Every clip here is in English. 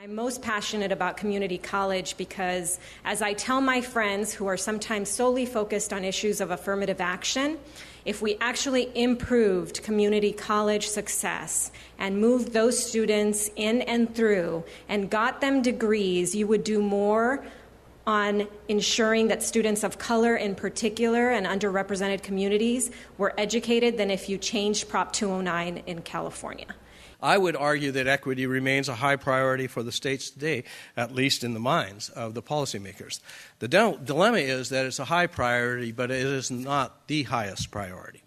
I'm most passionate about community college because, as I tell my friends who are sometimes solely focused on issues of affirmative action, if we actually improved community college success and moved those students in and through and got them degrees, you would do more on ensuring that students of color in particular and underrepresented communities were educated than if you changed Prop 209 in California. I would argue that equity remains a high priority for the states today, at least in the minds of the policymakers. The dilemma is that it's a high priority, but it is not the highest priority.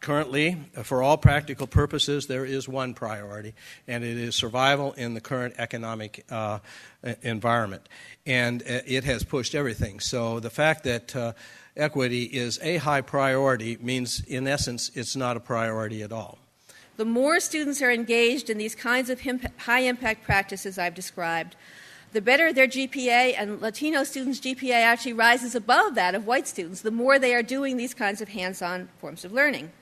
Currently, for all practical purposes, there is one priority, and it is survival in the current economic environment. And it has pushed everything. So the fact that equity is a high priority means, in essence, it's not a priority at all. The more students are engaged in these kinds of high-impact practices I've described, the better their GPA, and Latino students' GPA actually rises above that of white students, the more they are doing these kinds of hands-on forms of learning.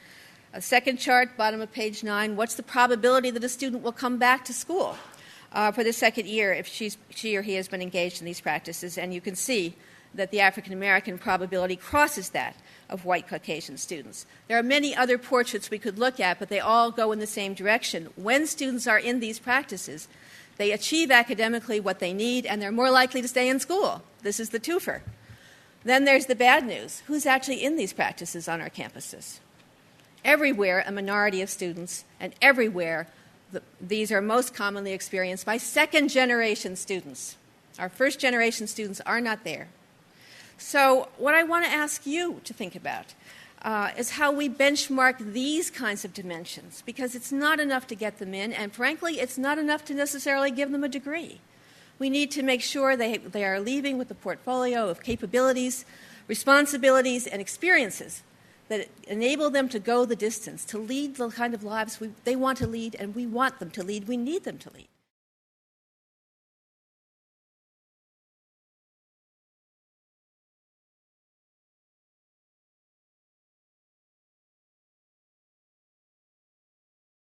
A second chart, bottom of page 9, what's the probability that a student will come back to school for the second year if she or he has been engaged in these practices? And you can see that the African-American probability crosses that of white Caucasian students. There are many other portraits we could look at, but they all go in the same direction. When students are in these practices, they achieve academically what they need, and they're more likely to stay in school. This is the twofer. Then there's the bad news. Who's actually in these practices on our campuses? Everywhere, a minority of students, and everywhere, these are most commonly experienced by second-generation students. Our first-generation students are not there. So what I want to ask you to think about is how we benchmark these kinds of dimensions, because it's not enough to get them in, and frankly, it's not enough to necessarily give them a degree. We need to make sure they are leaving with a portfolio of capabilities, responsibilities, and experiences that enable them to go the distance, to lead the kind of lives they want to lead, and we want them to lead, we need them to lead.